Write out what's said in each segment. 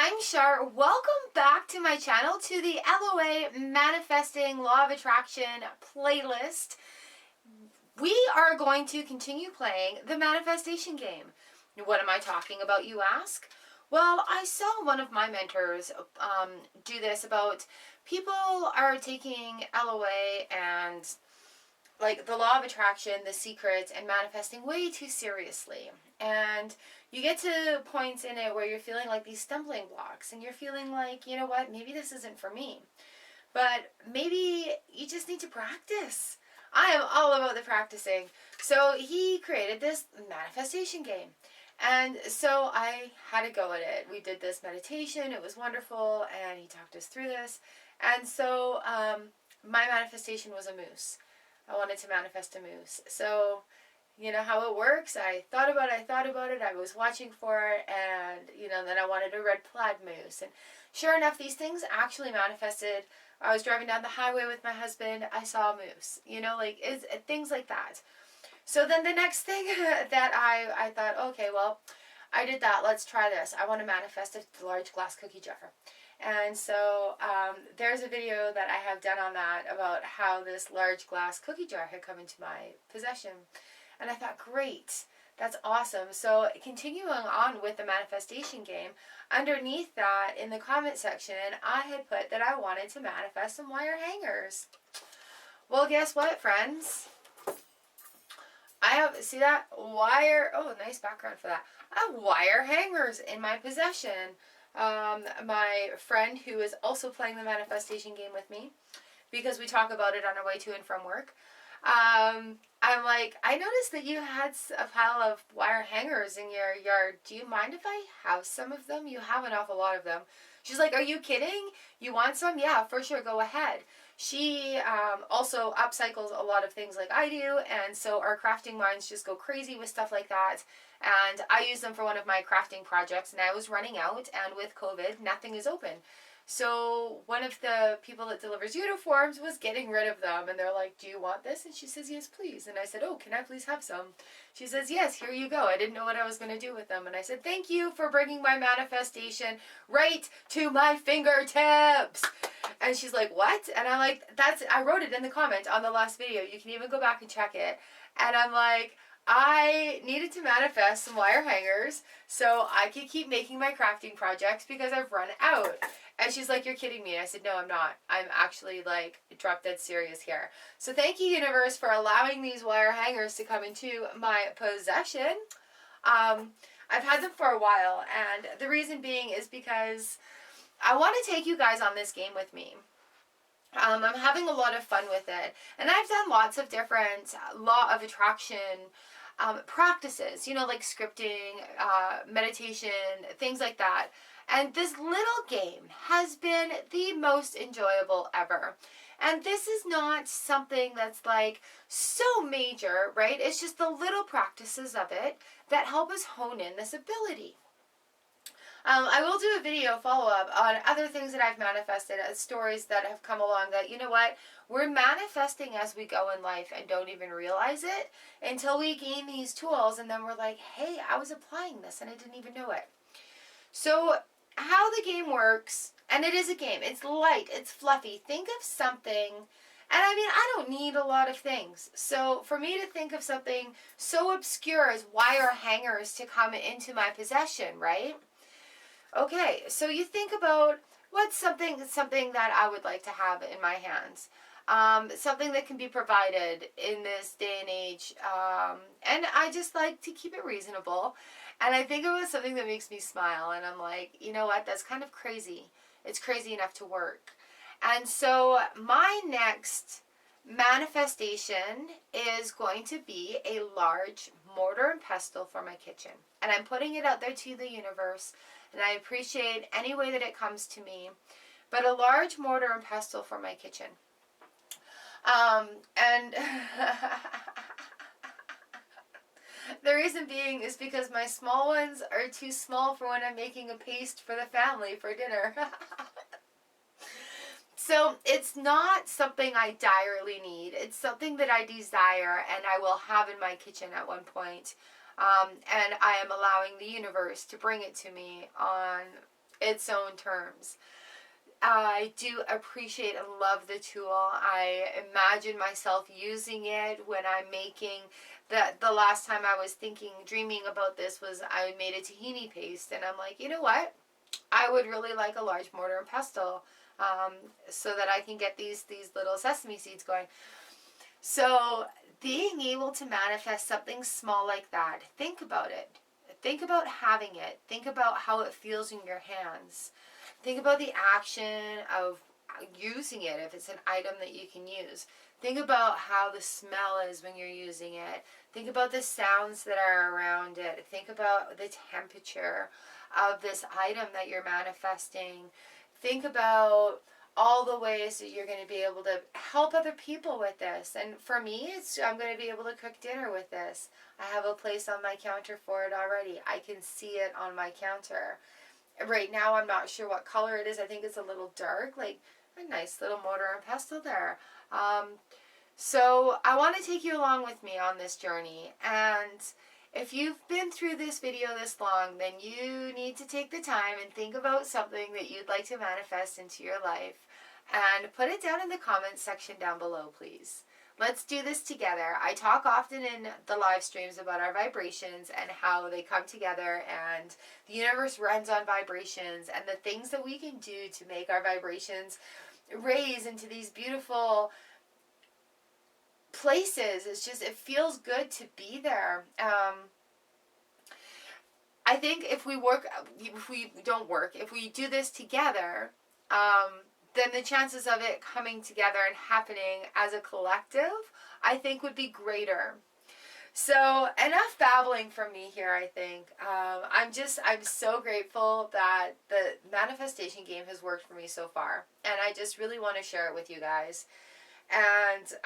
I'm Char. Welcome back to my channel, to the LOA Manifesting Law of Attraction playlist. We are going to continue playing the manifestation game. What am I talking about, you ask? Well, I saw one of my mentors do this about people are taking LOA and like the law of attraction, the secret, and manifesting way too seriously. And you get to points in it where you're feeling like these stumbling blocks and you're feeling like, you know what, maybe this isn't for me. But maybe you just need to practice. I am all about the practicing. So he created this manifestation game. And so I had to go at it. We did this meditation. It was wonderful. And he talked us through this. And so my manifestation was a moose. I wanted to manifest a moose. So, you know how it works. I thought about it. I was watching for it. And, then I wanted a red plaid moose. And sure enough, these things actually manifested. I was driving down the highway with my husband. I saw a moose. It's things like that. So then the next thing that I thought, okay, well, I did that. Let's try this. I want to manifest a large glass cookie jar. And so there's a video that I have done on that about how this large glass cookie jar had come into my possession. And I thought, great, that's awesome. So continuing on with the manifestation game, underneath that in the comment section, I had put that I wanted to manifest some wire hangers. Well, guess what, friends? I have, see that? Wire, oh, nice background for that. I have wire hangers in my possession. My friend who is also playing the manifestation game with me, because we talk about it on our way to and from work, I'm like, I noticed that you had a pile of wire hangers in your yard. Do you mind if I have some of them? You have an awful lot of them. She's like, are you kidding? You want some? Yeah, for sure. Go ahead. She also upcycles a lot of things like I do, and so our crafting minds just go crazy with stuff like that. And I use them for one of my crafting projects, and I was running out, and with COVID, nothing is open. So one of the people that delivers uniforms was getting rid of them, and they're like, do you want this? And she says, yes, please. And I said, oh, can I please have some? She says, yes, here you go. I didn't know what I was going to do with them. And I said, thank you for bringing my manifestation right to my fingertips. And she's like, what? And I'm like, I wrote it in the comment on the last video. You can even go back and check it. And I'm like, I needed to manifest some wire hangers so I could keep making my crafting projects because I've run out. And she's like, you're kidding me. And I said, no, I'm not. I'm actually like drop dead serious here. So thank you, universe, for allowing these wire hangers to come into my possession. I've had them for a while. And the reason being is because I want to take you guys on this game with me. I'm having a lot of fun with it. And I've done lots of different law of attraction practices, like scripting, meditation, things like that. And this little game has been the most enjoyable ever. And this is not something that's like so major, right? It's just the little practices of it that help us hone in this ability. I will do a video follow-up on other things that I've manifested, stories that have come along that, you know what, we're manifesting as we go in life and don't even realize it until we gain these tools, and then we're like, hey, I was applying this and I didn't even know it. So how the game works, and it is a game, it's light, it's fluffy. Think of something, and I mean, I don't need a lot of things. So for me to think of something so obscure as wire hangers to come into my possession, right? Okay, so you think about what's something that I would like to have in my hands. Something that can be provided in this day and age. And I just like to keep it reasonable. And I think it was something that makes me smile. And I'm like, you know what, that's kind of crazy. It's crazy enough to work. And so my next manifestation is going to be a large mortar and pestle for my kitchen. And I'm putting it out there to the universe. And I appreciate any way that it comes to me. But a large mortar and pestle for my kitchen. And the reason being is because my small ones are too small for when I'm making a paste for the family for dinner. So it's not something I direly need. It's something that I desire and I will have in my kitchen at one point. And I am allowing the universe to bring it to me on its own terms. I do appreciate and love the tool. I imagine myself using it when I'm making the last time I was dreaming about this was I made a tahini paste, and I'm like, you know what? I would really like a large mortar and pestle, so that I can get these little sesame seeds going. So being able to manifest something small like that, think about it. Think about having it. Think about how it feels in your hands. Think about the action of using it if it's an item that you can use. Think about how the smell is when you're using it. Think about the sounds that are around it. Think about the temperature of this item that you're manifesting. Think about all the ways that you're going to be able to help other people with this. And for me, I'm going to be able to cook dinner with this. I have a place on my counter for it already. I can see it on my counter. Right now, I'm not sure what color it is. I think it's a little dark, like a nice little mortar and pestle there. So I want to take you along with me on this journey. And if you've been through this video this long, then you need to take the time and think about something that you'd like to manifest into your life. And put it down in the comments section down below, please. Let's do this together. I talk often in the live streams about our vibrations and how they come together, and the universe runs on vibrations, and the things that we can do to make our vibrations raise into these beautiful places. It's just, it feels good to be there. I think if we do this together, then the chances of it coming together and happening as a collective, I think, would be greater. So enough babbling from me here, I think. I'm so grateful that the manifestation game has worked for me so far. And I just really want to share it with you guys. And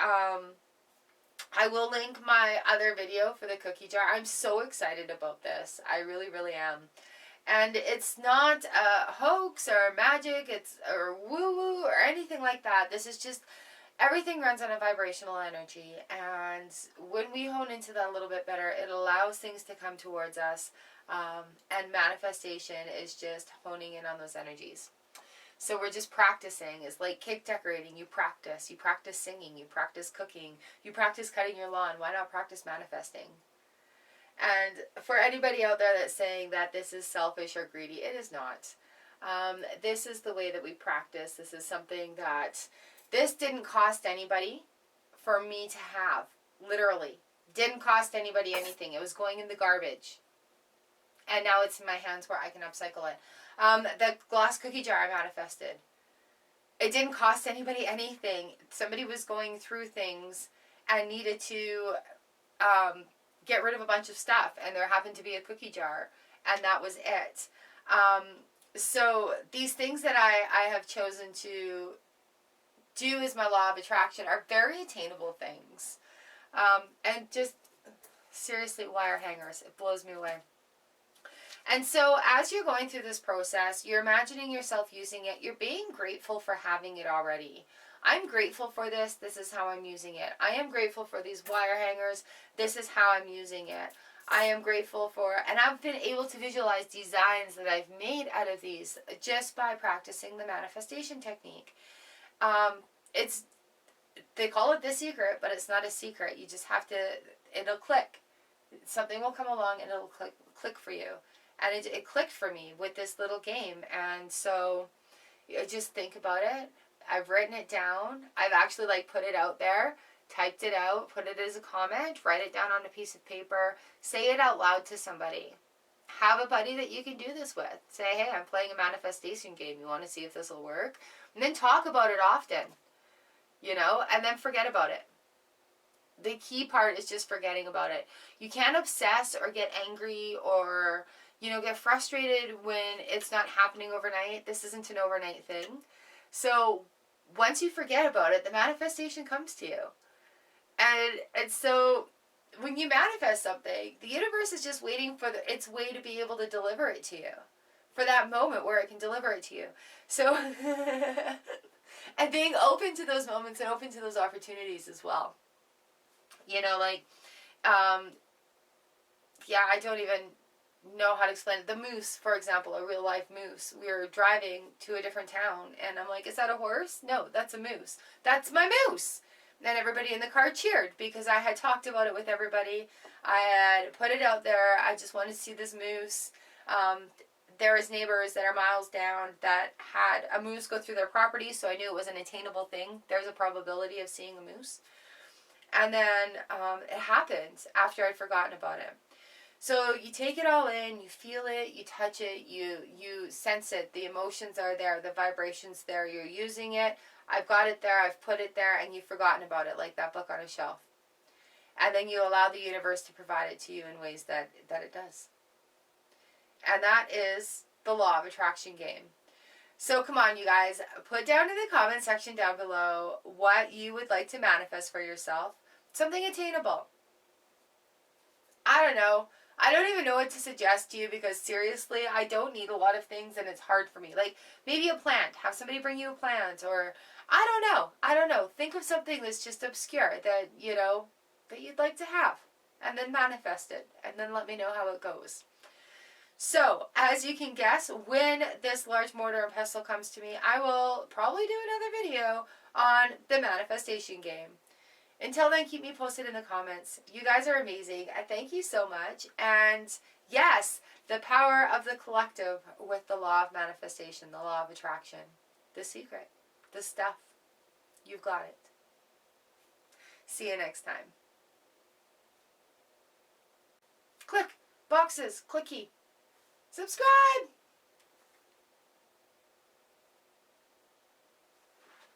I will link my other video for the cookie jar. I'm so excited about this. I really, really am. And it's not a hoax or magic, or woo-woo or anything like that. This is just, everything runs on a vibrational energy. And when we hone into that a little bit better, it allows things to come towards us. And manifestation is just honing in on those energies. So we're just practicing. It's like cake decorating. You practice singing, you practice cooking, you practice cutting your lawn. Why not practice manifesting? And for anybody out there that's saying that this is selfish or greedy, it is not. This is the way that we practice. This is something that, this didn't cost anybody for me to have. Literally. Didn't cost anybody anything. It was going in the garbage. And now it's in my hands where I can upcycle it. The glass cookie jar I manifested. It didn't cost anybody anything. Somebody was going through things and needed to get rid of a bunch of stuff, and there happened to be a cookie jar, and that was it. So these things that I have chosen to do as my law of attraction are very attainable things. And just seriously, wire hangers, it blows me away. And so as you're going through this process, you're imagining yourself using it, you're being grateful for having it already. I'm grateful for this. This is how I'm using it. I am grateful for these wire hangers. This is how I'm using it. I am grateful for, and I've been able to visualize designs that I've made out of these just by practicing the manifestation technique. They call it the secret, but it's not a secret. You just have to, it'll click. Something will come along and it'll click for you. And it clicked for me with this little game. And so just think about it. I've written it down. I've actually put it out there, typed it out, put it as a comment, write it down on a piece of paper, say it out loud to somebody. Have a buddy that you can do this with. Say, hey, I'm playing a manifestation game. You want to see if this will work? And then talk about it often, and then forget about it. The key part is just forgetting about it. You can't obsess or get angry or, get frustrated when it's not happening overnight. This isn't an overnight thing. So once you forget about it, the manifestation comes to you. And so when you manifest something, the universe is just waiting for its way to be able to deliver it to you. For that moment where it can deliver it to you. So, and being open to those moments and open to those opportunities as well. I don't even know how to explain it. The moose, for example, a real life moose. We were driving to a different town, and I'm like, is that a horse? No, that's a moose. That's my moose. And everybody in the car cheered because I had talked about it with everybody. I had put it out there. I just wanted to see this moose. There was neighbors that are miles down that had a moose go through their property, so I knew it was an attainable thing. There's a probability of seeing a moose. And then it happened after I'd forgotten about it. So you take it all in, you feel it, you touch it, you sense it. The emotions are there, the vibrations there. You're using it. I've got it there, I've put it there, and you've forgotten about it, like that book on a shelf. And then you allow the universe to provide it to you in ways that it does. And that is the law of attraction game. So come on, you guys, put down in the comment section down below what you would like to manifest for yourself. Something attainable. I don't know. I don't even know what to suggest to you because seriously, I don't need a lot of things and it's hard for me. Like maybe a plant. Have somebody bring you a plant, or I don't know. Think of something that's just obscure that, that you'd like to have, and then manifest it, and then let me know how it goes. So, as you can guess, when this large mortar and pestle comes to me, I will probably do another video on the manifestation game. Until then, keep me posted in the comments. You guys are amazing. I thank you so much. And yes, the power of the collective with the law of manifestation, the law of attraction, the secret, the stuff. You've got it. See you next time. Click. Boxes. Clicky. Subscribe.